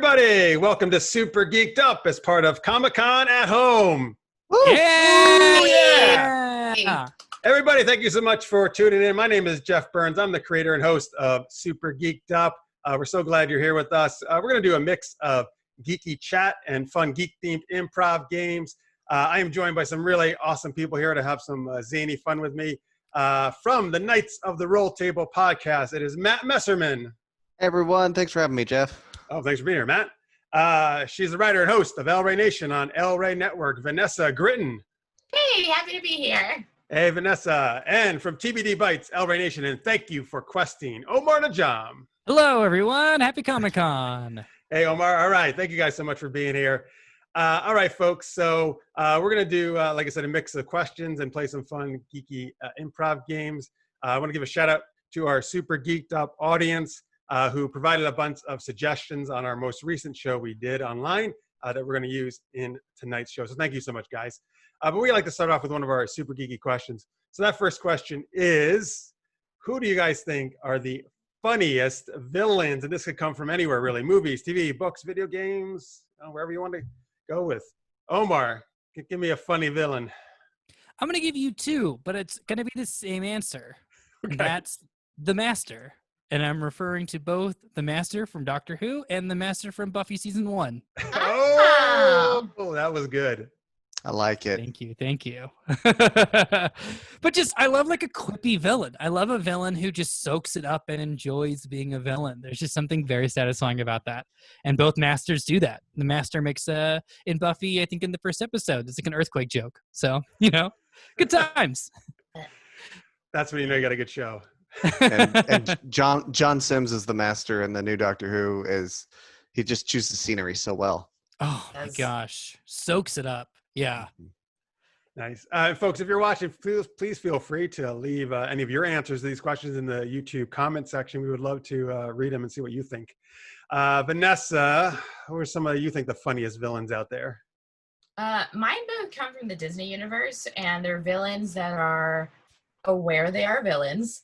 everybody. Welcome to Super Geeked Up as part of Comic-Con at Home. Woo! Yeah! Everybody, thank you so much for tuning in. My name is Jeff Burns. I'm the creator and host of Super Geeked Up. We're so glad you're here with us. We're going to do a mix of geeky chat and fun geek-themed improv games. I am joined by some really awesome people here to have some zany fun with me. From the Knights of the Roll Table podcast, it is Matt Messerman. Hey everyone, thanks for having me, Jeff. Oh, thanks for being here, Matt. She's the writer and host of Rey Nation on Rey Network, Vanessa Gritton. Hey, happy to be here. Hey, Vanessa. And from TBD Bytes, Rey Nation, and thank you for questing, Omar Najam. Hello, everyone. Happy Comic-Con. Hey, Omar. All right. Thank you guys so much for being here. All right, folks. So we're going to do, like I said, a mix of questions and play some fun, geeky improv games. I want to give a shout out to our Super Geeked Up audience who provided a bunch of suggestions on our most recent show we did online that we're going to use in tonight's show. So thank you so much, guys. But we like to start off with one of our super geeky questions. So that first question is, who do you guys think are the funniest villains? And this could come from anywhere, really. Movies, TV, books, video games, wherever you want to go with. Omar, give me a funny villain. I'm going to give you two, but it's going to be the same answer. Okay. And that's the Master. And I'm referring to both the Master from Doctor Who and the Master from Buffy Season 1. Oh, that was good. I like it. Thank you. But just, I love like a quippy villain. I love a villain who just soaks it up and enjoys being a villain. There's just something very satisfying about that. And both Masters do that. The Master makes, in Buffy, I think in the first episode, it's like an earthquake joke. So, good times. That's when you know you got a good show. and John Sims is the Master, and the new Doctor Who he just chooses scenery so well. Oh my gosh, soaks it up. Yeah. Nice. Folks, if you're watching, please feel free to leave any of your answers to these questions in the YouTube comment section. We would love to read them and see what you think. Vanessa, who are some of you think the funniest villains out there? Mine both come from the Disney universe, and they're villains that are aware they are villains.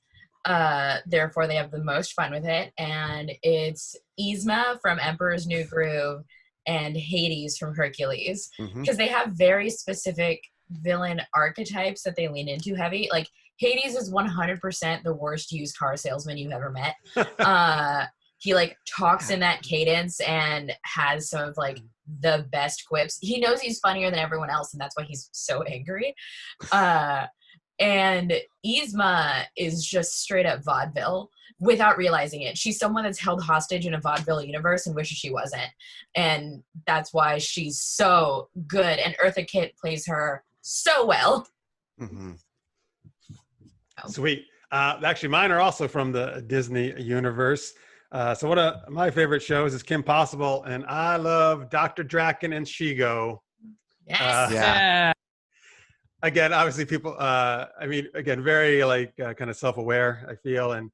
Therefore, they have the most fun with it. And it's Yzma from Emperor's New Groove and Hades from Hercules. Because they have very specific villain archetypes that they lean into heavy. Like, Hades is 100% the worst used car salesman you've ever met. He, talks in that cadence and has some of, the best quips. He knows he's funnier than everyone else, and that's why he's so angry. And Yzma is just straight up vaudeville without realizing it. She's someone that's held hostage in a vaudeville universe and wishes she wasn't. And that's why she's so good. And Eartha Kitt plays her so well. Mm-hmm. Sweet. Actually, mine are also from the Disney universe. So one of my favorite shows is Kim Possible, and I love Dr. Draken and Shigo. Yes. Yeah. Again, obviously people, very kind of self-aware, I feel, and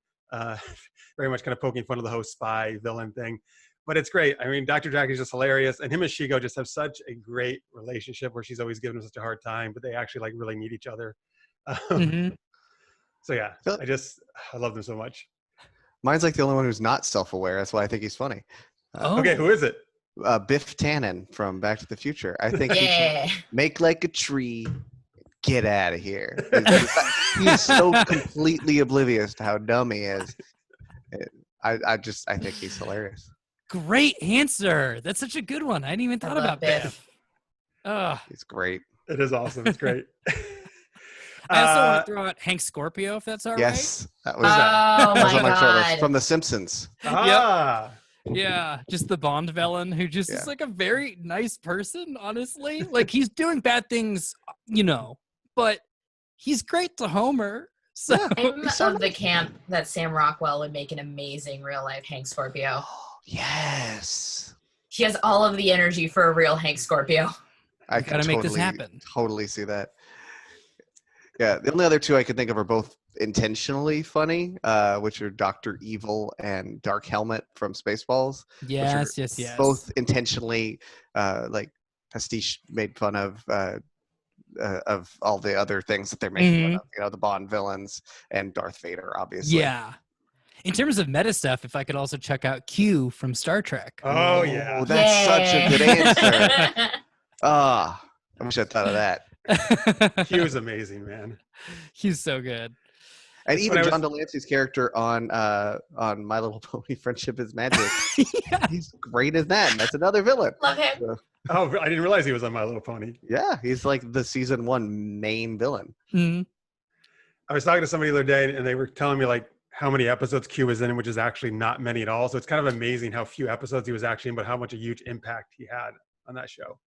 very much kind of poking fun of the whole spy villain thing. But it's great. I mean, Dr. Draken is just hilarious, and him and Shigo just have such a great relationship where she's always giving him such a hard time, but they actually really need each other. So yeah, I love them so much. Mine's the only one who's not self-aware. That's why I think he's funny. Okay, who is it? Biff Tannen from Back to the Future. I think he should make like a tree. Get out of here. He's so completely oblivious to how dumb he is. I think he's hilarious. Great answer. That's such a good one. I hadn't even thought about Biff. Oh, he's great. It is awesome. It's great. I also want to throw out Hank Scorpio, if that's all right. Yes. That was, that was on my short list God. from The Simpsons. Ah. Yep. Yeah, just the Bond villain who just is a very nice person, honestly. He's doing bad things, but he's great to Homer. So I'm of the camp that Sam Rockwell would make an amazing real-life Hank Scorpio. Yes. He has all of the energy for a real Hank Scorpio. I gotta make this happen. Totally see that. Yeah, the only other two I could think of are both intentionally funny, which are Dr. Evil and Dark Helmet from Spaceballs. Yes. Both intentionally, pastiche made fun of all the other things that they're making fun of. The Bond villains and Darth Vader, obviously. Yeah. In terms of meta stuff, if I could also check out Q from Star Trek. Oh, yeah. That's such a good answer. I wish I thought of that. Q is amazing, man. He's so good. And That's even what I John Delancey's character on My Little Pony: Friendship is Magic, Yeah. he's great as that. And that's another villain. Love him. So, Oh, I didn't realize he was on My Little Pony. yeah, he's like the season 1 main villain. Mhm. I was talking to somebody the other day, and they were telling me like how many episodes Q was in, which is actually not many at all. So it's kind of amazing how few episodes he was actually in, but how much a huge impact he had on that show.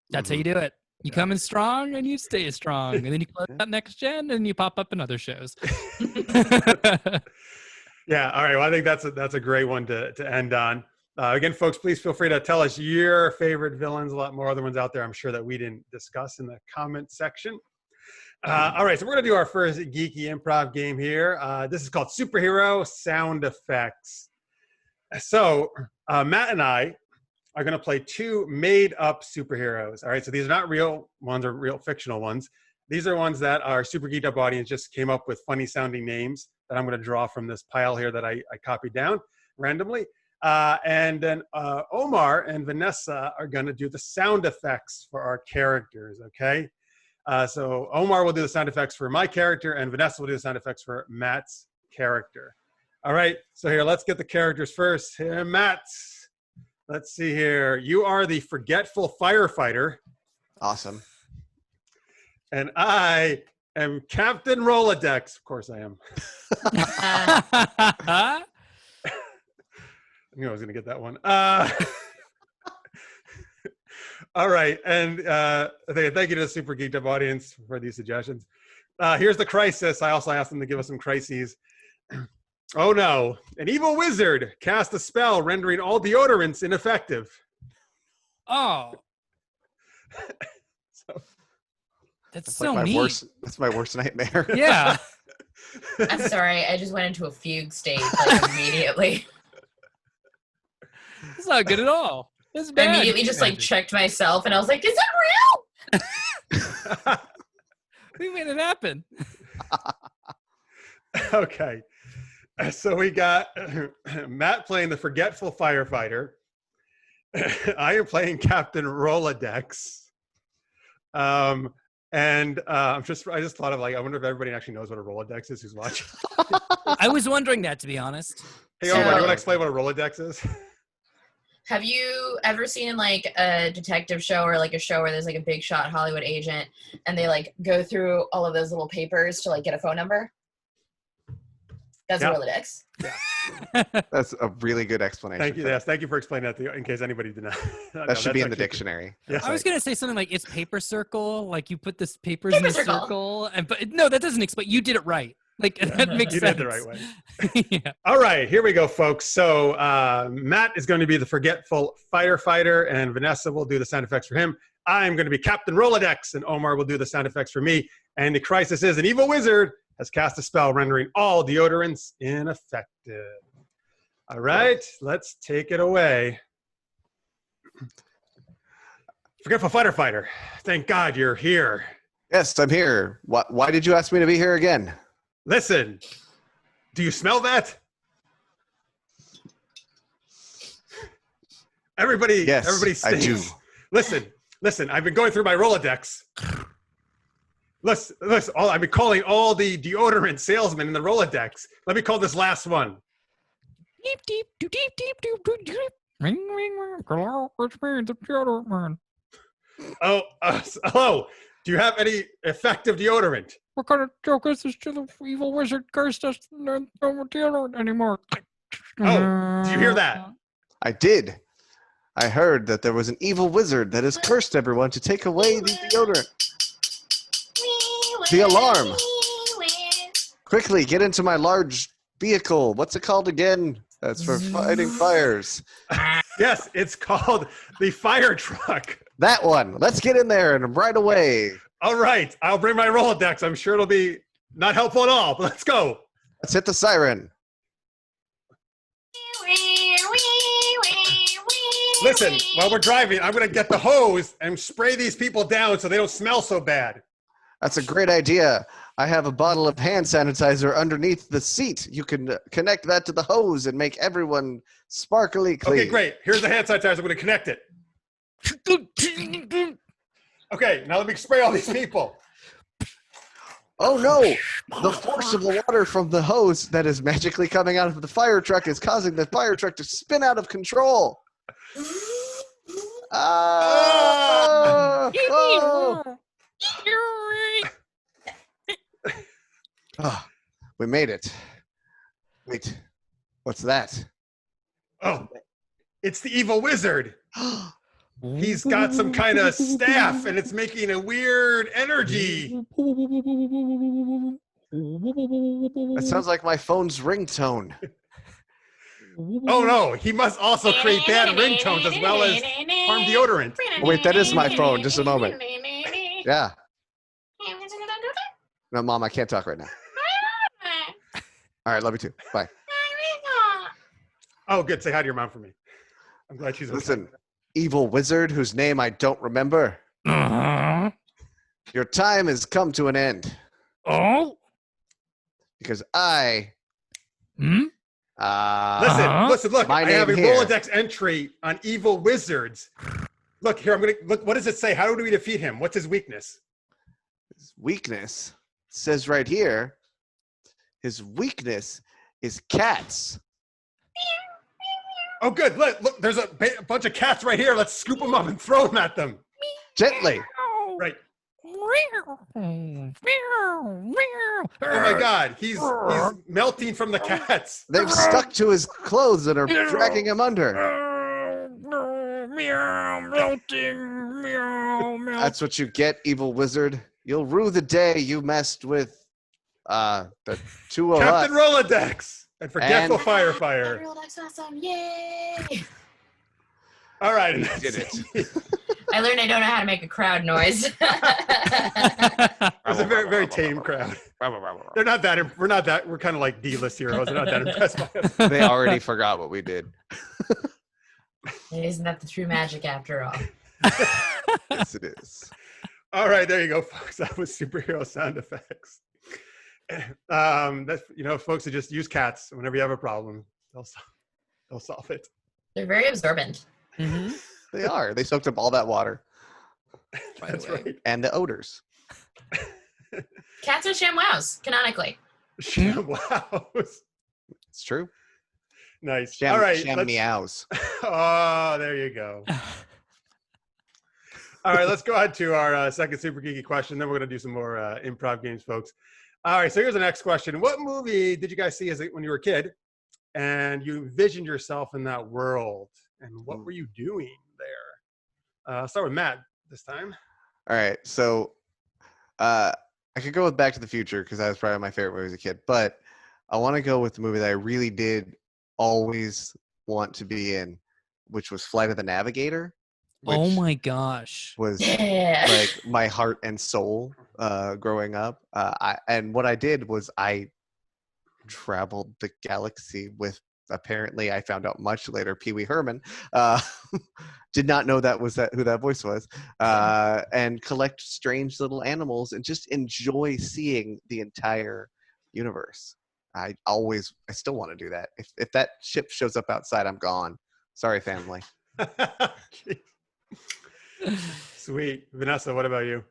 That's how you do it. You come in strong and you stay strong. And then you close out next gen and you pop up in other shows. Yeah. All right. Well, I think that's a great one to end on. Again, folks, please feel free to tell us your favorite villains. A lot more other ones out there, I'm sure, that we didn't discuss in the comment section. All right. So we're going to do our first geeky improv game here. This is called Superhero Sound Effects. So Matt and I are going to play 2 made-up superheroes. All right. So these are not real ones or real fictional ones. These are ones that our Super Geeked Up audience just came up with funny-sounding names that I'm going to draw from this pile here that I copied down randomly. And then Omar and Vanessa are going to do the sound effects for our characters, okay? So Omar will do the sound effects for my character, and Vanessa will do the sound effects for Matt's character. All right, so here, let's get the characters first. Here, Matt, let's see here. You are the forgetful firefighter. Awesome. And I am Captain Rolodex. Of course I am. I knew I was going to get that one. All right. And thank you to the Super Geeked Up audience for these suggestions. Here's the crisis. I also asked them to give us some crises. Oh, no. An evil wizard cast a spell rendering all deodorants ineffective. Oh. So, That's like so my mean. That's my worst nightmare. Yeah. I'm sorry. I just went into a fugue state like, immediately. It's not good at all. It's I bad. immediately just like checked myself and I was like, is it real? We made it happen. okay. So we got Matt playing the forgetful firefighter. I am playing Captain Rolodex. And I just thought of like, I wonder if everybody actually knows what a Rolodex is who's watching. I was wondering that, to be honest. Hey, Omar, you want to explain what a Rolodex is? Have you ever seen like a detective show or like a show where there's like a big shot Hollywood agent and they like go through all of those little papers to like get a phone number? That's a Rolodex. Yeah. That's a really good explanation. Thank you. Yes, thank you for explaining that in case anybody did not. That should be in the dictionary. Yeah. I was going to say something like it's paper circle, like you put this papers in a circle. But no, that doesn't explain. You did it right. Like that makes you sense. did it the right way. Yeah. All right, here we go, folks. So Matt is going to be the forgetful firefighter, and Vanessa will do the sound effects for him. I'm going to be Captain Rolodex, and Omar will do the sound effects for me. And the crisis is an evil wizard has cast a spell rendering all deodorants ineffective. All right, let's take it away. Forgetful firefighter, thank God you're here. Yes, I'm here. Why did you ask me to be here again? Listen, do you smell that? Everybody stinks. I do. Listen, I've been going through my Rolodex. Listen, I've been calling all the deodorant salesmen in the Rolodex. Let me call this last one. Deep, deep, deep, deep, deep, deep, deep. Ring, ring, ring. Hello, which means the deodorant man. Oh, hello. Do you have any effective deodorant? What kind of joke is this to the evil wizard cursed us no deodorant anymore? Oh, did you hear that? I did. I heard that there was an evil wizard that has cursed everyone to take away the deodorant. The alarm. Quickly, get into my large vehicle. What's it called again? That's for fighting fires. Yes, it's called the fire truck. That one. Let's get in there and right away. All right. I'll bring my Rolodex. I'm sure it'll be not helpful at all, but let's go. Let's hit the siren. Listen, while we're driving, I'm going to get the hose and spray these people down so they don't smell so bad. That's a great idea. I have a bottle of hand sanitizer underneath the seat. You can connect that to the hose and make everyone sparkly clean. Okay, great. Here's the hand sanitizer. I'm going to connect it. Okay, now let me spray all these people. Oh no! The force of the water from the hose that is magically coming out of the fire truck is causing the fire truck to spin out of control. Oh! Oh, we made it. Wait, what's that? Oh, it's the evil wizard. He's got some kind of staff, and it's making a weird energy. That sounds like my phone's ringtone. Oh no, he must also create bad ringtones as well as harm deodorant. Oh, wait, that is my phone. Just a moment. Yeah. No, Mom, I can't talk right now. All right, love you too. Bye. Oh, good. Say hi to your mom for me. I'm glad she's okay. Listen, evil wizard whose name I don't remember. Your time has come to an end. Oh? Because I... Listen, look. I have a Rolodex entry on evil wizards. Look here, look. What does it say? How do we defeat him? What's his weakness? His weakness says right here. His weakness is cats. Oh, good. Look, there's a bunch of cats right here. Let's scoop them up and throw them at them. Gently. Right. Oh my God, he's melting from the cats. They've stuck to his clothes and are dragging him under. That's what you get, evil wizard. You'll rue the day you messed with the two of us. Captain Rolodex and Forgetful Firefire. Rolodex awesome. Yay! All right. We did it. I learned I don't know how to make a crowd noise. It was a very, very tame crowd. We're not that, we're kind of like D-list heroes. They're not that impressed by us. They already forgot what we did. Isn't that the true magic after all? Yes, it is. All right, there you go, folks. That was superhero sound effects. That's, folks, that just use cats whenever you have a problem. They'll solve it. They're very absorbent. Mm-hmm. They are. They soaked up all that water. That's right. And the odors. Cats are ShamWows, canonically. ShamWows. It's true. Nice. All right. Sham meows. Oh, there you go. All right, let's go ahead to our second super geeky question. Then we're going to do some more improv games, folks. All right, so here's the next question. What movie did you guys see when you were a kid and you envisioned yourself in that world? And what were you doing there? I'll start with Matt this time. All right, so I could go with Back to the Future because that was probably my favorite movie as a kid. But I want to go with the movie that I really did always want to be in, which was Flight of the Navigator. Oh my gosh. Was like my heart and soul growing up. And what I did was I traveled the galaxy with, apparently I found out much later, Pee Wee Herman. Did not know who that voice was. And collect strange little animals and just enjoy seeing the entire universe. I still want to do that. If that ship shows up outside, I'm gone. Sorry, family. Sweet. Vanessa, what about you?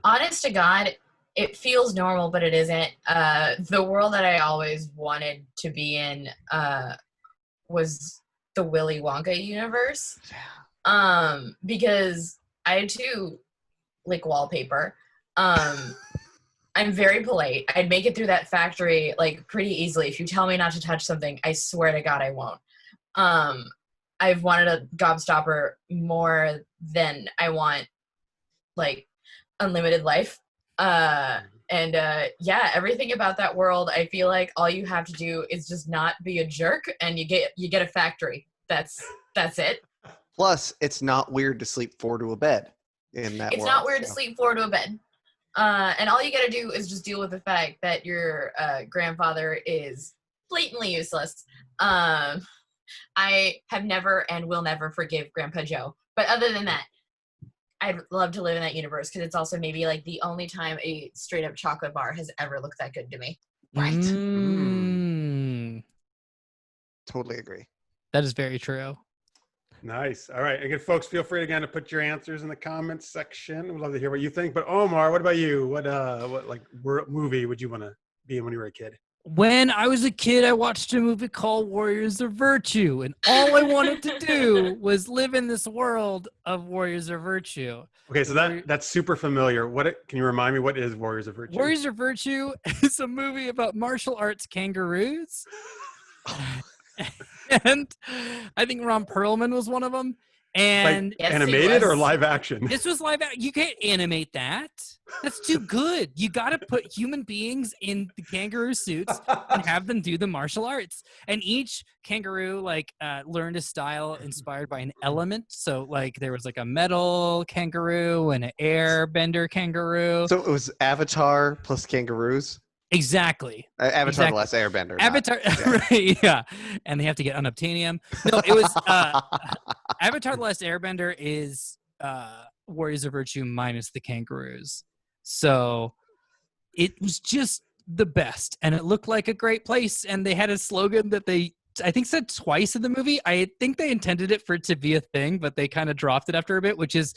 Honest to God, it feels normal, but it isn't. The world that I always wanted to be in was the Willy Wonka universe. Because I too lick wallpaper. I'm very polite. I'd make it through that factory like pretty easily. If you tell me not to touch something, I swear to God I won't. I've wanted a gobstopper more than I want like unlimited life. Everything about that world, I feel like all you have to do is just not be a jerk and you get a factory. That's it. Plus, it's not weird to sleep 4 to a bed in that world. It's not weird to sleep 4 to a bed. And all you got to do is just deal with the fact that your grandfather is blatantly useless. I have never and will never forgive Grandpa Joe. But other than that, I'd love to live in that universe because it's also maybe like the only time a straight up chocolate bar has ever looked that good to me. Right. Totally agree. That is very true. Nice. All right. Again, folks, feel free again to put your answers in the comments section. We'd love to hear what you think. But Omar, what about you? What like movie would you want to be in when you were a kid? When I was a kid, I watched a movie called Warriors of Virtue, and all I wanted to do was live in this world of Warriors of Virtue. Okay, so that's super familiar. Can you remind me what is Warriors of Virtue? Warriors of Virtue is a movie about martial arts kangaroos. And I think Ron Perlman was one of them. And like animated or live action? This was live action. You can't animate that. That's too good. You got to put human beings in the kangaroo suits and have them do the martial arts. And each kangaroo learned a style inspired by an element. So like there was like a metal kangaroo and an air bender kangaroo. So it was Avatar plus kangaroos. Exactly. Avatar the Last Airbender. Avatar, right? Yeah, and they have to get unobtainium. No, it was Avatar: The Last Airbender is Warriors of Virtue minus the kangaroos. So it was just the best, and it looked like a great place. And they had a slogan that I think said twice in the movie. I think they intended it for it to be a thing, but they kind of dropped it after a bit, which is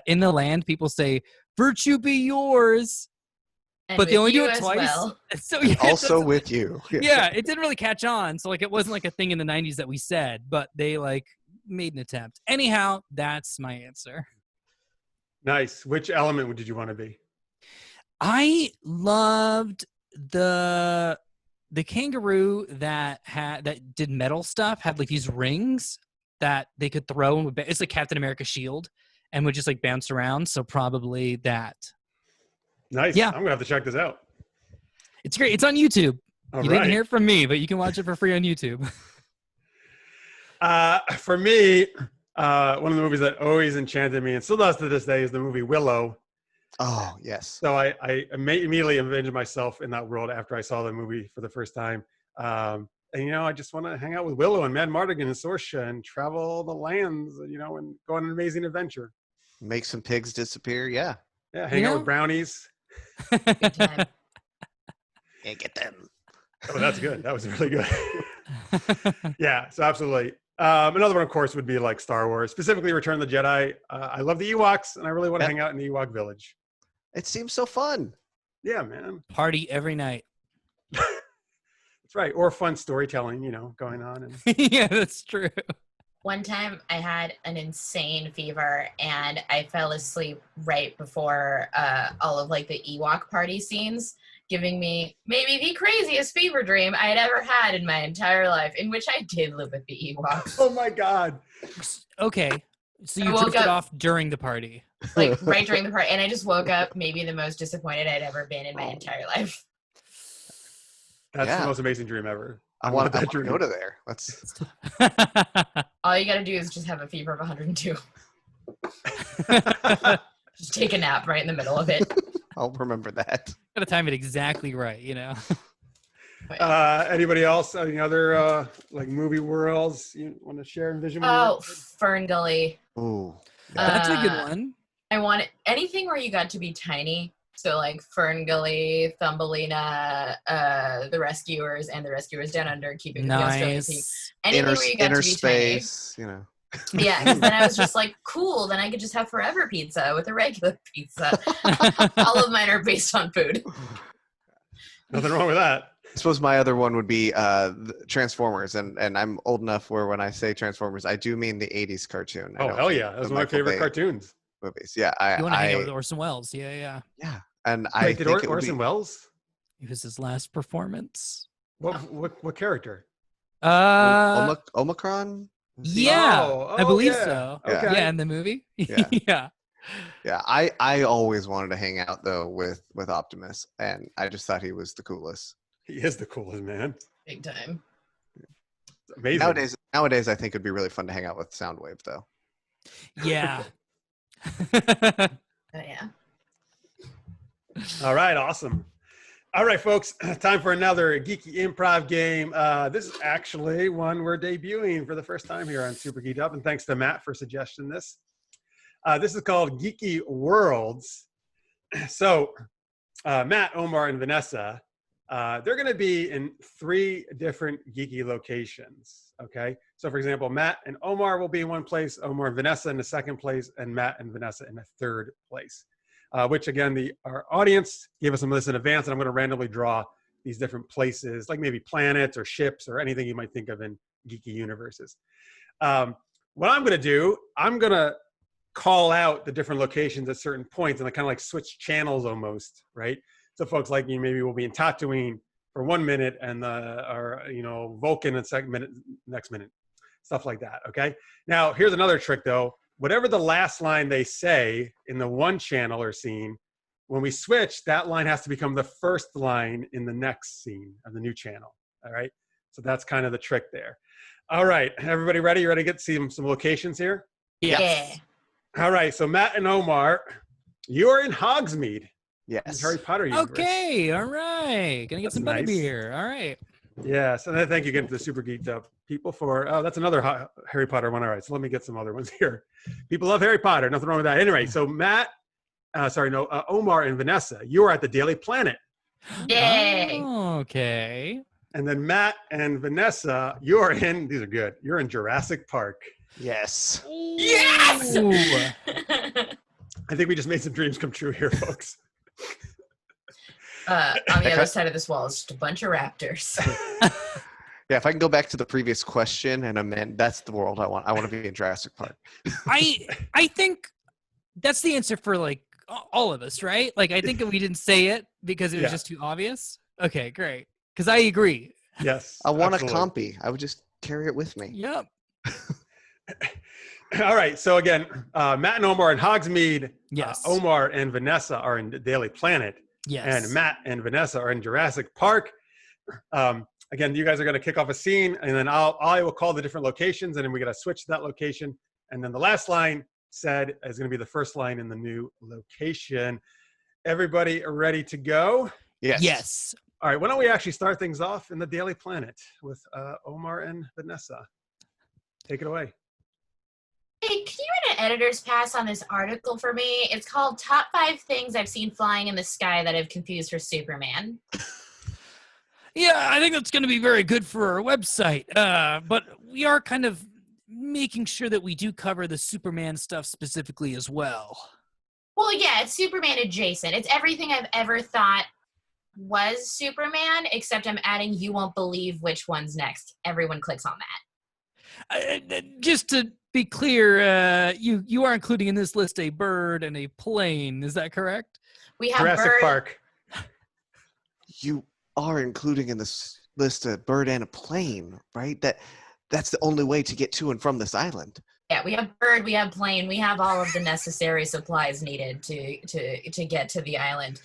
in the land people say "Virtue be yours." And but they only do it as twice. Well. So yeah, also with you. Yeah, it didn't really catch on. So like it wasn't like a thing in the 90s that we said, but they like made an attempt. Anyhow, that's my answer. Nice. Which element did you want to be? I loved the kangaroo that did metal stuff, had like these rings that they could throw and it's like Captain America's shield and would just like bounce around. So probably that. Nice. Yeah. I'm going to have to check this out. It's great. It's on YouTube. You didn't hear it from me, but you can watch it for free on YouTube. For me, one of the movies that always enchanted me and still does to this day is the movie Willow. Oh, yes. So I immediately envisioned myself in that world after I saw the movie for the first time. And, I just want to hang out with Willow and Mad Mardigan and Sorsha and travel the lands, and go on an amazing adventure. Make some pigs disappear. Yeah. Yeah. Hang out with brownies. Good time. Yeah, get them. Oh, that's good. That was really good. Yeah, so absolutely. Another one, of course, would be like Star Wars, specifically Return of the Jedi. I love the Ewoks, and I really want to hang out in the Ewok village. It seems so fun. Yeah, man. Party every night. That's right. Or fun storytelling, going on. And... Yeah, that's true. One time I had an insane fever and I fell asleep right before all of like the Ewok party scenes, giving me maybe the craziest fever dream I had ever had in my entire life, in which I did live with the Ewoks. Oh my God. Okay. So you drifted off during the party. Like right during the party. And I just woke up maybe the most disappointed I'd ever been in my entire life. That's the most amazing dream ever. I want to go to there. Let's. All you got to do is just have a fever of 102. Just take a nap right in the middle of it. I'll remember that. Got to time it exactly right, Anybody else? Any other like movie worlds you want to share in Vision? Oh, Ferngully. Ooh, that's a good one. I want anything where you got to be tiny. So like Ferngully, Thumbelina, The Rescuers, and The Rescuers Down Under, Keeping the Australian Peak. Anything where you got to be space, tiny. Yeah, because then I was just like, cool, then I could just have forever pizza with a regular pizza. All of mine are based on food. Nothing wrong with that. I suppose my other one would be Transformers, and I'm old enough where when I say Transformers, I do mean the 80s cartoon. Oh, hell yeah. That was one of my favorite cartoons. Movies. Yeah. You want to hang out with Orson Welles. Yeah. Yeah. And did Orson Welles? It was his last performance. What character? Omicron? Yeah. I believe so. Okay. Yeah, in the movie. Yeah. Yeah. Yeah. I always wanted to hang out though with Optimus, and I just thought he was the coolest. He is the coolest, man. Big time. Amazing. Nowadays I think it'd be really fun to hang out with Soundwave though. Yeah. Yeah. All right, awesome. All right, folks, time for another geeky improv game. This is actually one we're debuting for the first time here on Super Geeked Up, and thanks to Matt for suggesting this. This is called Geeky Worlds. So Matt, Omar, and Vanessa, they're going to be in 3 different geeky locations. Okay. So for example, Matt and Omar will be in one place, Omar and Vanessa in the second place, and Matt and Vanessa in the third place. Which again, our audience gave us some of this in advance, and I'm going to randomly draw these different places, like maybe planets or ships or anything you might think of in geeky universes. What I'm going to do, I'm going to call out the different locations at certain points, and I kind of like switch channels almost, right? So folks like me maybe will be in Tatooine for 1 minute, and or Vulcan in next minute, stuff like that. Okay. Now here's another trick though. Whatever the last line they say in the one channel or scene, when we switch, that line has to become the first line in the next scene of the new channel. All right. So that's kind of the trick there. All right. Everybody ready? You ready to get some locations here? Yes. Yeah. All right. So Matt and Omar, you are in Hogsmeade. Yes. Harry Potter universe. Okay. All right. Gonna get some nice. butterbeer. All right. Yes. And then thank you again to the Super Geeked Up people for, that's another Harry Potter one. All right. So let me get some other ones here. People love Harry Potter. Nothing wrong with that. Anyway, so Omar and Vanessa, you are at the Daily Planet. Yay. Okay. And then Matt and Vanessa, you're in Jurassic Park. Yes. Yes! Ooh. I think we just made some dreams come true here, folks. On the other side of this wall is just a bunch of raptors. Yeah, if I can go back to the previous question and amend, that's the world I want. I want to be in Jurassic Park. I think that's the answer for like all of us, right? Like I think we didn't say it because it was just too obvious. Okay, great. Because I agree. Yes. I want absolutely. a compy. I would just carry it with me. Yep. All right. So again, Matt and Omar in Hogsmeade. Yes. Omar and Vanessa are in the Daily Planet. Yes. And Matt and Vanessa are in Jurassic Park. Again, you guys are going to kick off a scene, and then I will call the different locations, and then we got to switch to that location. And then the last line said is going to be the first line in the new location. Everybody ready to go? Yes. Yes. All right. Why don't we actually start things off in the Daily Planet with Omar and Vanessa? Take it away. Hey, can you write an editor's pass on this article for me? It's called Top 5 Things I've Seen Flying in the Sky That I've Confused for Superman. Yeah, I think that's going to be very good for our website. But we are kind of making sure that we do cover the Superman stuff specifically as well. Well, yeah, it's Superman adjacent. It's everything I've ever thought was Superman, except I'm adding you won't believe which one's next. Everyone clicks on that. Just to be clear, you are including in this list a bird and a plane. Is that correct? We have Jurassic Park. You are including in this list a bird and a plane, right? That's the only way to get to and from this island. Yeah, we have bird, we have plane, we have all of the necessary supplies needed to get to the island.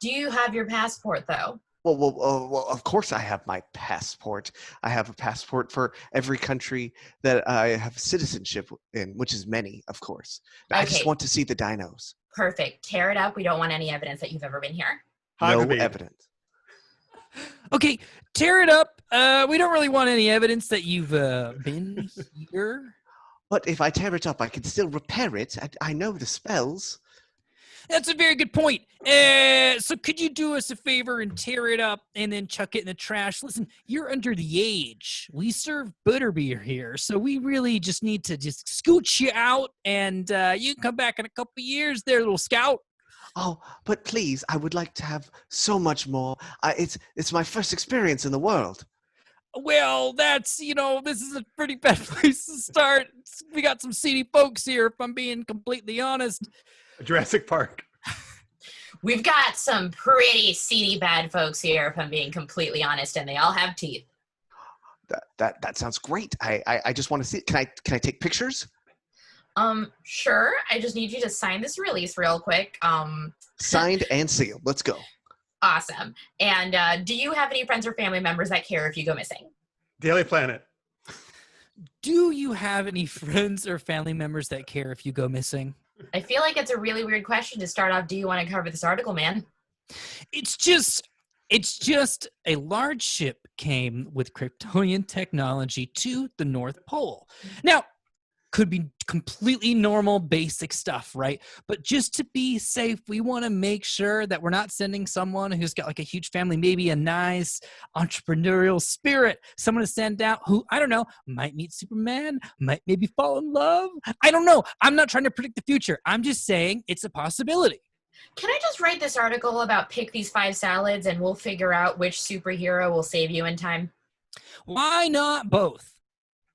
Do you have your passport, though? Well, of course I have my passport. I have a passport for every country that I have citizenship in, which is many, of course. I just want to see the dinos. Perfect. Tear it up. We don't want any evidence that you've ever been here. No evidence. Okay, tear it up. We don't really want any evidence that you've been here. But if I tear it up, I can still repair it. I know the spells. That's a very good point. So could you do us a favor and tear it up and then chuck it in the trash? Listen, you're under the age. We serve butterbeer here, so we really just need to just scooch you out, and you can come back in a couple of years there, little scout. Oh, but please, I would like to have so much more. It's my first experience in the world. Well, this is a pretty bad place to start. We got some seedy folks here, if I'm being completely honest. Jurassic Park. We've got some pretty seedy bad folks here, if I'm being completely honest, and they all have teeth. That sounds great. I just want to see it. Can I take pictures? Sure. I just need you to sign this release real quick. Signed and sealed. Let's go. Awesome. And do you have any friends or family members that care if you go missing? Daily Planet. Do you have any friends or family members that care if you go missing? I feel like it's a really weird question to start off. Do you want to cover this article, man? It's just a large ship came with Kryptonian technology to the North Pole. Now, could be completely normal, basic stuff, right? But just to be safe, we want to make sure that we're not sending someone who's got like a huge family, maybe a nice entrepreneurial spirit, someone to send out who, I don't know, might meet Superman, might maybe fall in love. I don't know. I'm not trying to predict the future. I'm just saying it's a possibility. Can I just write this article about pick these 5 salads and we'll figure out which superhero will save you in time? Why not both?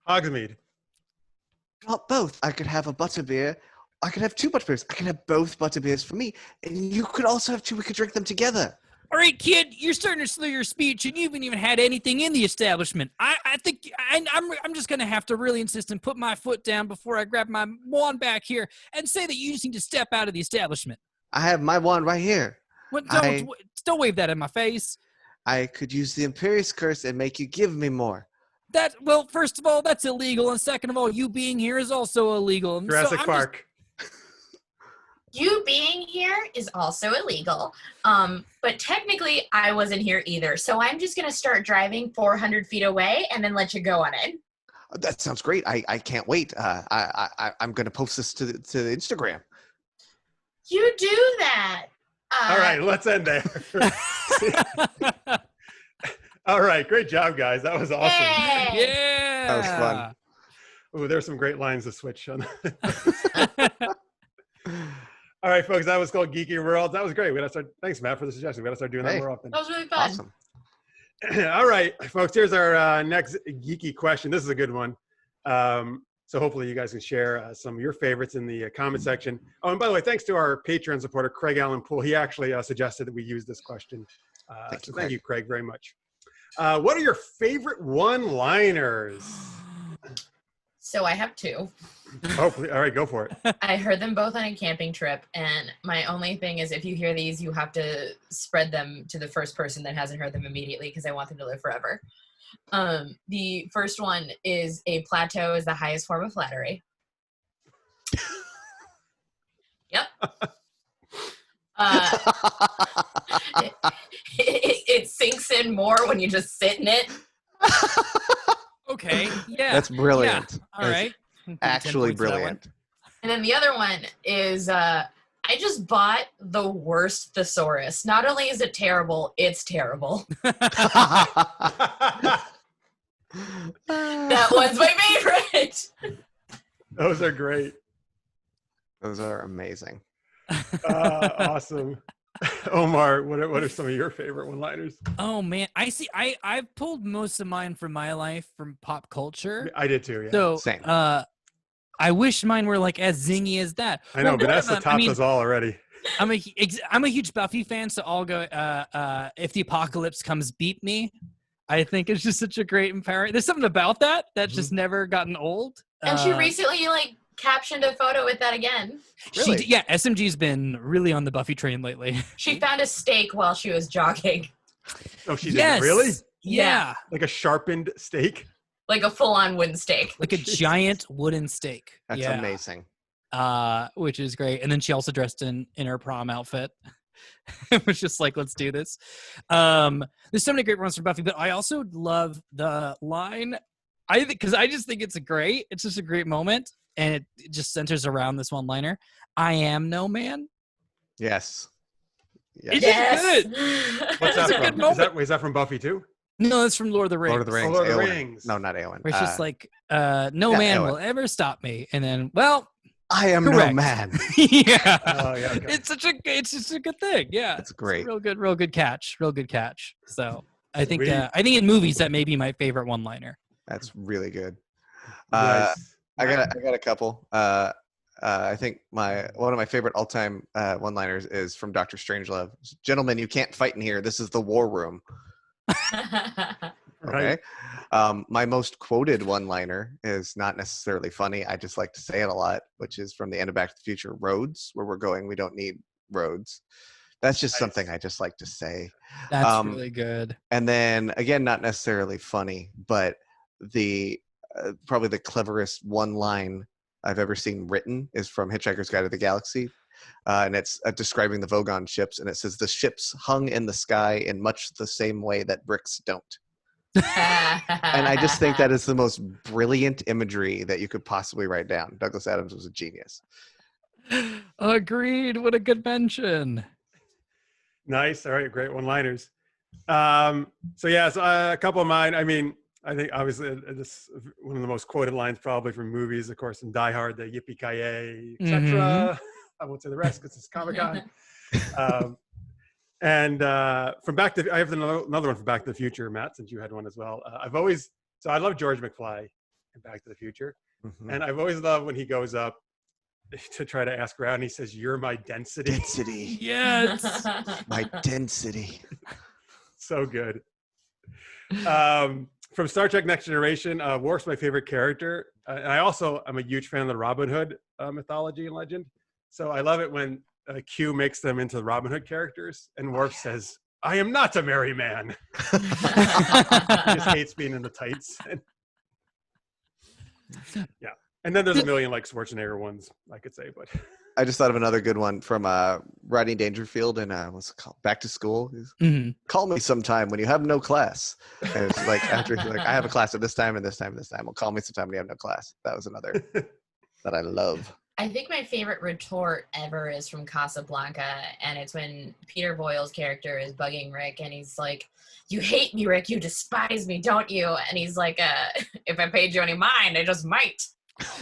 Hogsmeade. Not both. I could have a butterbeer. I could have 2 butterbeers. I can have both butterbeers for me. And you could also have 2. We could drink them together. All right, kid, you're starting to slur your speech, and you haven't even had anything in the establishment. I think I'm just going to have to really insist and put my foot down before I grab my wand back here and say that you just need to step out of the establishment. I have my wand right here. Don't wave that in my face. I could use the Imperious Curse and make you give me more. Well, first of all, that's illegal, and second of all, you being here is also illegal. Jurassic Park. You being here is also illegal. But technically, I wasn't here either. So I'm just going to start driving 400 feet away and then let you go on it. That sounds great. I can't wait. I'm going to post this to the Instagram. You do that. All right, let's end there. All right, great job, guys. That was awesome. Yay. Yeah. That was fun. Ooh, there's some great lines to switch on. All right, folks, that was called Geeky World. That was great. We gotta start. Thanks, Matt, for the suggestion. We gotta start doing that more often. That was really fun. Awesome. All right, folks, here's our next geeky question. This is a good one. So hopefully you guys can share some of your favorites in the comment section. Oh, and by the way, thanks to our Patreon supporter, Craig Allen Poole. He actually suggested that we use this question. Thank you, Craig, very much. What are your favorite one-liners? So I have 2. Hopefully, all right, go for it. I heard them both on a camping trip, and my only thing is if you hear these, you have to spread them to the first person that hasn't heard them immediately because I want them to live forever. The first one is a plateau is the highest form of flattery. Yep. It sinks in more when you just sit in it. Okay. Yeah. That's brilliant. Yeah. All right. Actually brilliant. And then the other one is I just bought the worst thesaurus. Not only is it terrible, it's terrible. That one's my favorite. Those are great. Those are amazing. Awesome. Omar, what are some of your favorite one-liners? Oh man, I see. I've pulled most of mine from my life from pop culture. I did too. Yeah. So Same. I wish mine were like as zingy as that. I know, Vanessa tops us all already. I'm a huge Buffy fan, so I'll go. If the apocalypse comes, beat me. I think it's just such a great empowering. There's something about that that's just never gotten old. And she recently captioned a photo with that again. Really? SMG's been really on the Buffy train lately. She found a steak while she was jogging. Oh, she did? Really? Yeah. Like a sharpened steak? Like a full-on wooden steak. Like a giant wooden steak. That's amazing. Which is great. And then she also dressed in her prom outfit. It was just like, let's do this. There's so many great ones from Buffy, but I also love the line. Because I just think it's just a great moment. And it just centers around this one liner. I am no man. Yes. It's just good. What's that from? Is that from Buffy too? No, it's from Lord of the Rings. Lord of the Rings. Oh, Lord of the Eowyn. Rings. No, not Eowyn. Where it's just like, no man Eowyn. will ever stop me. And then, well, I am correct. no man. Yeah. Oh, yeah. Okay. It's just a good thing. Yeah. That's great. Real good catch. So I think in movies that may be my favorite one-liner. That's really good. Nice. I got a couple. I think one of my favorite all-time one-liners is from Dr. Strangelove. Gentlemen, you can't fight in here. This is the war room. Okay. Right. My most quoted one-liner is not necessarily funny. I just like to say it a lot, which is from the end of Back to the Future. Roads, where we're going, we don't need roads. That's just something I just like to say. That's really good. And then again, not necessarily funny, but the probably the cleverest one line I've ever seen written is from Hitchhiker's Guide to the Galaxy. And it's describing the Vogon ships. And it says, the ships hung in the sky in much the same way that bricks don't. And I just think that is the most brilliant imagery that you could possibly write down. Douglas Adams was a genius. Agreed. What a good mention. Nice. All right, great one-liners. So a couple of mine. I mean, I think obviously this is one of the most quoted lines probably from movies, of course, in Die Hard, the yippee-ki-yay, etc. I won't say the rest because it's Comic-Con. And from I have another one from Back to the Future, Matt, since you had one as well. I love George McFly in Back to the Future. And I've always loved when he goes up to try to ask around, he says, "You're my density." Density. Yes. My density. So good. From Star Trek Next Generation, Worf's my favorite character. And I'm a huge fan of the Robin Hood mythology and legend. So I love it when Q makes them into Robin Hood characters, and Worf says, "I am not a merry man." He just hates being in the tights. Yeah. And then there's a million like Schwarzenegger ones I could say, but I just thought of another good one from Rodney Dangerfield in what's it called? Back to School. Call me sometime when you have no class. And it's like after he's like, I have a class at this time and this time and this time. Well, call me sometime when you have no class. That was another that I love. I think my favorite retort ever is from Casablanca, and it's when Peter Boyle's character is bugging Rick, and he's like, "You hate me, Rick. You despise me, don't you?" And he's like, "If I paid you any mind, I just might."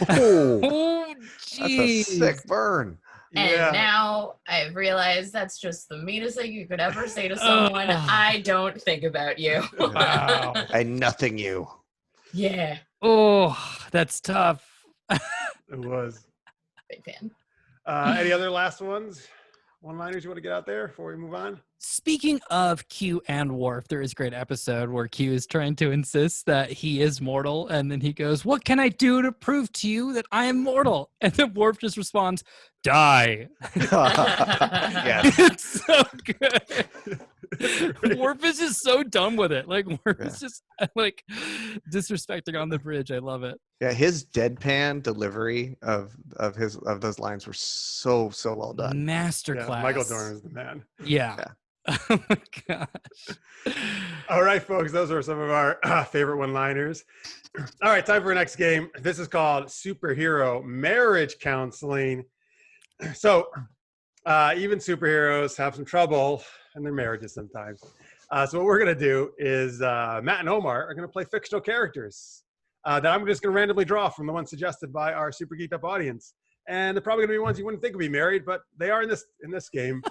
Oh, geez. that's a sick burn. And now I've realized that's just the meanest thing you could ever say to someone. I don't think about you. Wow. I nothing you. Yeah. Oh, that's tough. It was. Big fan. Any other last ones? One-liners you want to get out there before we move on? Speaking of Q and Worf, there is a great episode where Q is trying to insist that he is mortal, and then he goes, "What can I do to prove to you that I am mortal?" And then Worf just responds, "Die." Yes. It's so good. Worf is just so dumb with it. Like Worf is just like disrespecting on the bridge. I love it. Yeah, his deadpan delivery of those lines were so well done. Masterclass. Yeah, Michael Dorn is the man. Yeah. Oh my gosh. All right, folks, those are some of our favorite one-liners. All right, time for our next game. This is called Superhero Marriage Counseling. So even superheroes have some trouble in their marriages sometimes. So what we're going to do is Matt and Omar are going to play fictional characters that I'm just going to randomly draw from the ones suggested by our Super Geeked Up audience. And they're probably going to be ones you wouldn't think would be married, but they are in this game.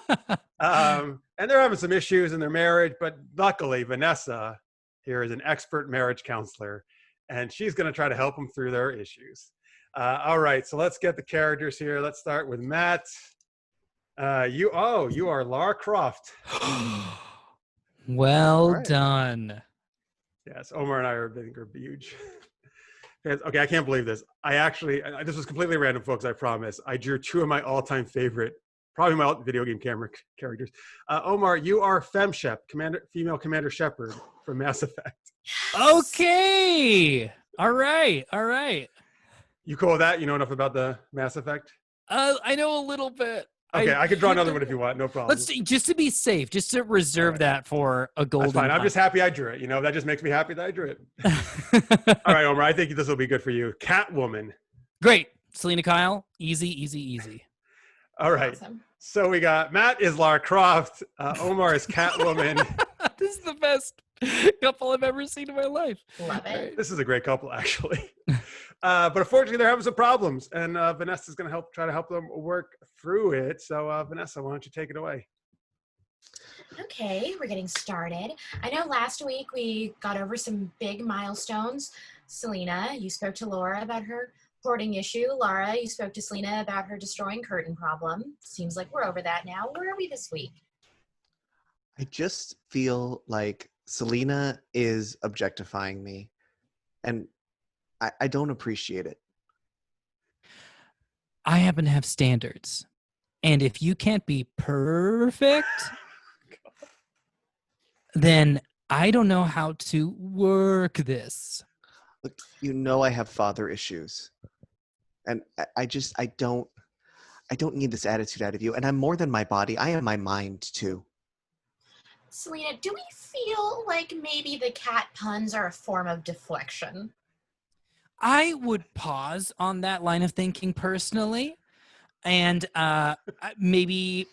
And they're having some issues in their marriage, but luckily Vanessa here is an expert marriage counselor, and she's going to try to help them through their issues. All right, so let's get the characters here. Let's start with Matt. You are Lara Croft. Well done. Yes, Omar and I think are huge. Okay, I can't believe this. This was completely random, folks, I promise. I drew two of my all-time favorite, probably my video game characters. Omar, you are FemShep, female Commander Shepard from Mass Effect. Okay. All right. You cool with that? You know enough about the Mass Effect? I know a little bit. Okay, I could draw another one if you want. No problem. Let's just to be safe, just to reserve that for a golden. That's fine. I'm just happy I drew it. You know, that just makes me happy that I drew it. All right, Omar, I think this will be good for you. Catwoman. Great. Selena Kyle. Easy. All right. Awesome. So we got Matt is Lara Croft. Omar is Catwoman. This is the best couple I've ever seen in my life. Love it. This is a great couple, actually. But unfortunately, they're having some problems, and Vanessa's going to try to help them work through it. So, Vanessa, why don't you take it away? Okay, we're getting started. I know last week we got over some big milestones. Selena, you spoke to Laura about her hoarding issue. Laura, you spoke to Selena about her destroying curtain problem. Seems like we're over that now. Where are we this week? I just feel like Selena is objectifying me, and I don't appreciate it. I happen to have standards. And if you can't be perfect, then I don't know how to work this. Look, you know I have father issues. And I don't need this attitude out of you. And I'm more than my body. I am my mind too. Selena, do we feel like maybe the cat puns are a form of deflection? I would pause on that line of thinking personally, and maybe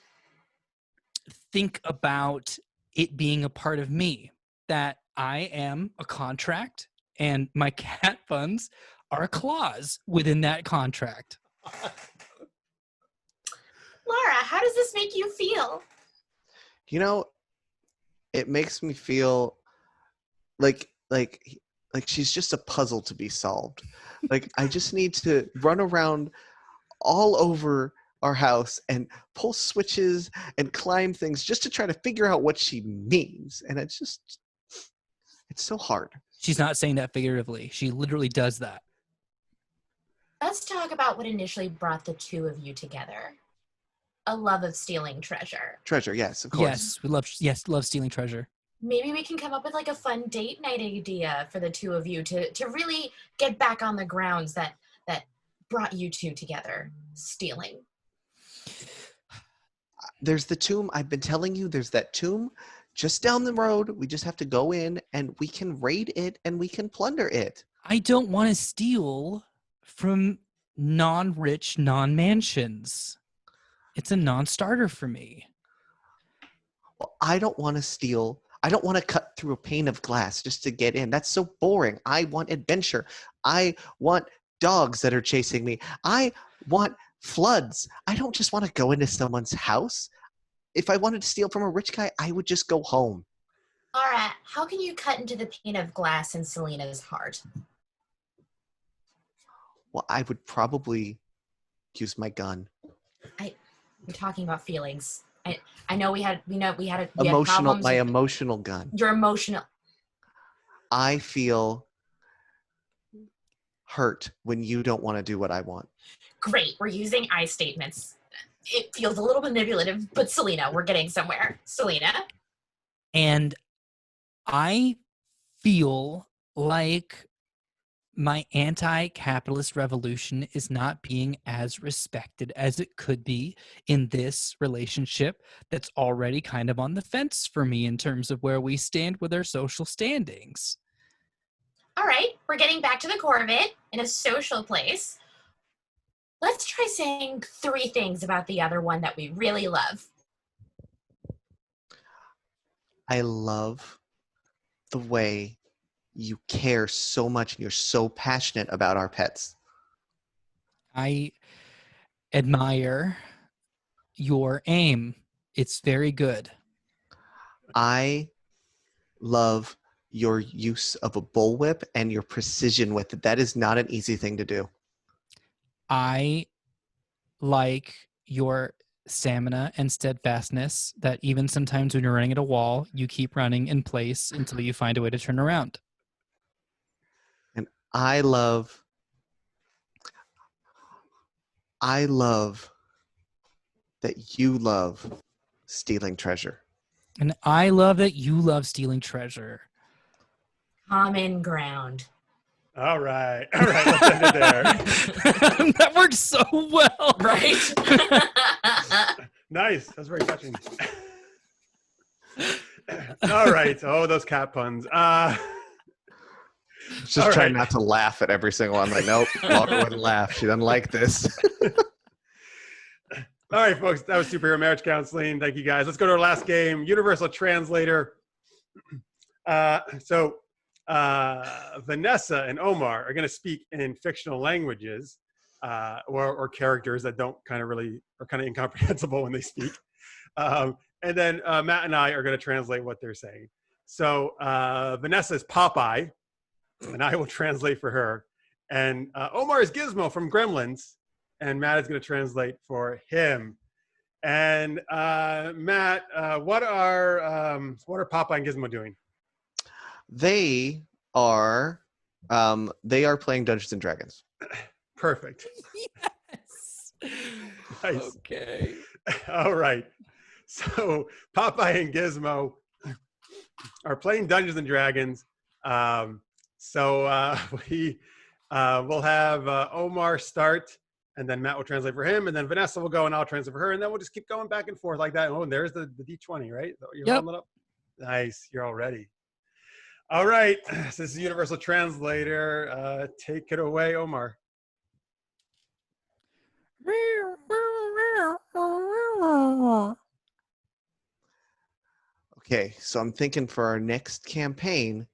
think about it being a part of me, that I am a contract and my cat puns are a clause within that contract. Laura, how does this make you feel? You know, it makes me feel like she's just a puzzle to be solved. Like I just need to run around all over our house and pull switches and climb things just to try to figure out what she means. And it's so hard. She's not saying that figuratively. She literally does that. Let's talk about what initially brought the two of you together. A love of stealing treasure. Treasure, yes, of course. Yes, we love stealing treasure. Maybe we can come up with like a fun date night idea for the two of you to really get back on the grounds that brought you two together, stealing. There's the tomb. I've been telling you, there's that tomb just down the road. We just have to go in and we can raid it and we can plunder it. I don't want to steal from non-rich, non-mansions. It's a non-starter for me. Well, I don't want to steal. I don't want to cut through a pane of glass just to get in. That's so boring. I want adventure. I want dogs that are chasing me. I want floods. I don't just want to go into someone's house. If I wanted to steal from a rich guy, I would just go home. Laura, how can you cut into the pane of glass in Selena's heart? Well, I would probably use my gun. We're talking about feelings. I know we had Emotional, problems. my emotional gun. Your emotional. I feel hurt when you don't want to do what I want. Great, we're using I statements. It feels a little manipulative, but Selena, we're getting somewhere. Selena? And I feel like my anti-capitalist revolution is not being as respected as it could be in this relationship that's already kind of on the fence for me in terms of where we stand with our social standings. All right, we're getting back to the core of it in a social place. Let's try saying 3 things about the other one that we really love. I love the way you care so much and you're so passionate about our pets. I admire your aim. It's very good. I love your use of a bullwhip and your precision with it. That is not an easy thing to do. I like your stamina and steadfastness, that even sometimes when you're running at a wall, you keep running in place until you find a way to turn around. And I love that you love stealing treasure. And I love that you love stealing treasure. Common ground. All right, let's end it there. That works so well. Right? Nice, that's very touching. All right, oh, those cat puns. Just trying not to laugh at every single one. I'm like, nope, Laura wouldn't laugh. She doesn't like this. All right, folks, that was Superhero Marriage Counseling. Thank you, guys. Let's go to our last game, Universal Translator. Vanessa and Omar are going to speak in fictional languages or characters that don't kind of really are kind of incomprehensible when they speak. And then Matt and I are going to translate what they're saying. So Vanessa is Popeye, and I will translate for her. And Omar is Gizmo from Gremlins, and Matt is going to translate for him. And Matt, what are Popeye and Gizmo doing? They are playing Dungeons and Dragons. Perfect. Yes. Nice. Okay. All right. So Popeye and Gizmo are playing Dungeons and Dragons. We will have Omar start, and then Matt will translate for him, and then Vanessa will go and I'll translate for her, and then we'll just keep going back and forth like that. Oh, and there's the D20, right? You're Yep. rolling it up? Nice. You're all ready. All right. This is Universal Translator. Take it away, Omar. Okay, so I'm thinking for our next campaign,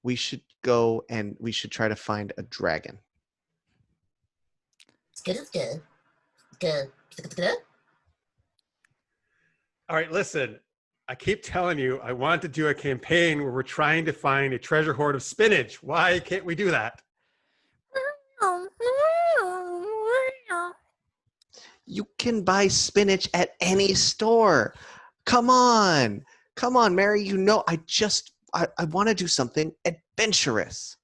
we should go and we should try to find a dragon. It's good. All right, listen. I keep telling you, I want to do a campaign where we're trying to find a treasure hoard of spinach. Why can't we do that? You can buy spinach at any store. Come on, Mary. You know, I want to do something adventurous.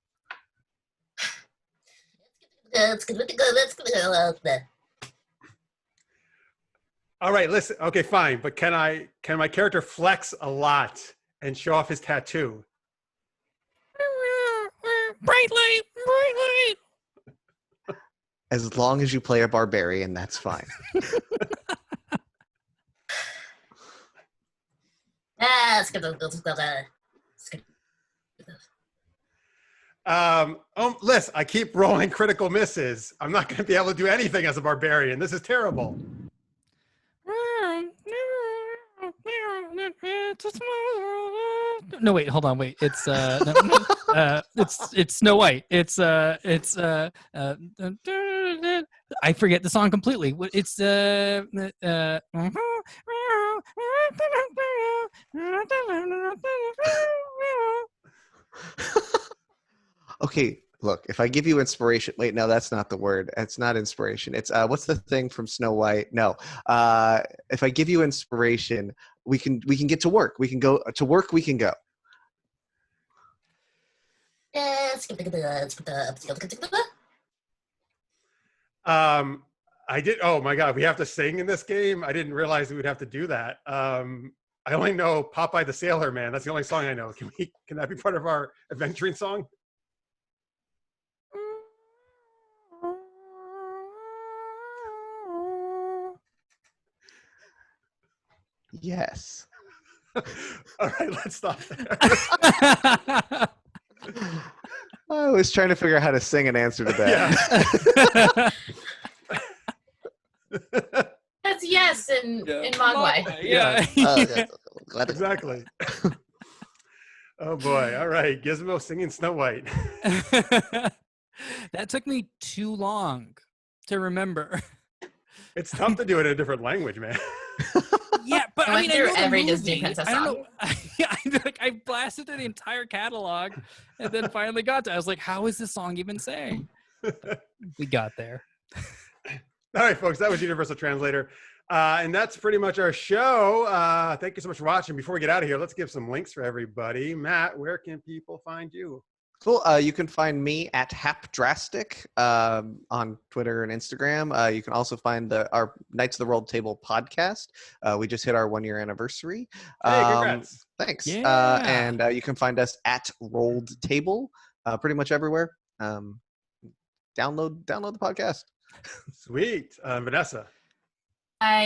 All right, listen. Okay, fine. But can my character flex a lot and show off his tattoo? Bright light, bright light. As long as you play a barbarian, that's fine. Liz, I keep rolling critical misses. I'm not going to be able to do anything as a barbarian. This is terrible. No, wait, hold on, wait. It's Snow White. I forget the song completely. It's Okay, look, if I give you inspiration, wait, no, that's not the word. It's not inspiration. It's what's the thing from Snow White? No. If I give you inspiration, we can get to work. We can go to work. We can go. I did. Oh my God, we have to sing in this game. I didn't realize we would have to do that. I only know Popeye the Sailor Man. That's the only song I know. Can that be part of our adventuring song? Yes. All right, let's stop there. I was trying to figure out how to sing an answer to that. Yeah. That's yes in Mogwai. Yeah. Exactly. Oh boy. All right. Gizmo singing Snow White. That took me too long to remember. It's tough to do it in a different language, man. Yeah, but I I went mean, through I know the every movie. Disney princess I don't song. know. Yeah, I blasted through the entire catalog, and then finally got to. I was like, "How is this song even saying?" We got there. All right, folks. That was Universal Translator, and that's pretty much our show. Thank you so much for watching. Before we get out of here, let's give some links for everybody. Matt, where can people find you? Cool. You can find me at Hapdrastic on Twitter and Instagram. You can also find our Knights of the Rolled Table podcast. We just hit our 1-year anniversary. Hey, congrats. Thanks. Yeah. And you can find us at Rolled Table pretty much everywhere. Download the podcast. Sweet. Vanessa.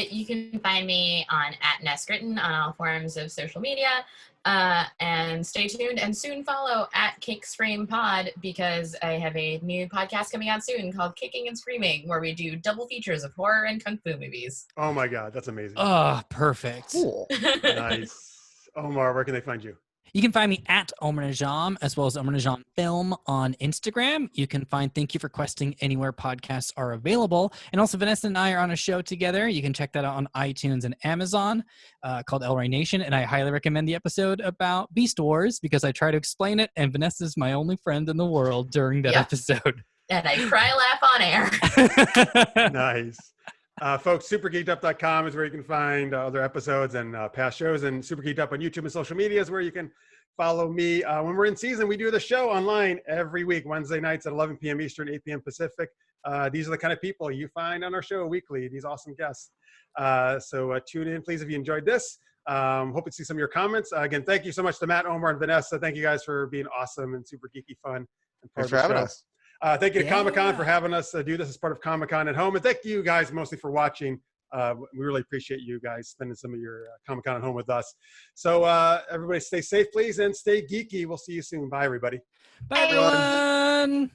You can find me on @NessGritton on all forms of social media. And stay tuned and soon follow @KickScreamPod because I have a new podcast coming out soon called Kicking and Screaming, where we do double features of horror and kung fu movies. Oh my God, that's amazing. Oh, perfect. Cool. Nice. Omar, where can they find you? You can find me at Omar Najam as well as Omar Najam Film on Instagram. You can find Thank You for Questing anywhere podcasts are available. And also Vanessa and I are on a show together. You can check that out on iTunes and Amazon called Rey Nation. And I highly recommend the episode about Beast Wars because I try to explain it. And Vanessa's my only friend in the world during that episode. And I cry laugh on air. Nice. Folks, supergeekedup.com is where you can find other episodes and past shows, and Super Geeked Up on YouTube and social media is where you can follow me. When we're in season, we do the show online every week, Wednesday nights at 11 p.m. Eastern, 8 p.m. Pacific. These are the kind of people you find on our show weekly, these awesome guests. So tune in, please, if you enjoyed this. Hope to see some of your comments. Again, thank you so much to Matt, Omar, and Vanessa. Thank you guys for being awesome and super geeky fun. And Thanks for having us. Thank you to Comic-Con for having us do this as part of Comic-Con at home. And thank you guys mostly for watching. We really appreciate you guys spending some of your Comic-Con at home with us. So everybody stay safe, please, and stay geeky. We'll see you soon. Bye, everybody. Bye, everyone.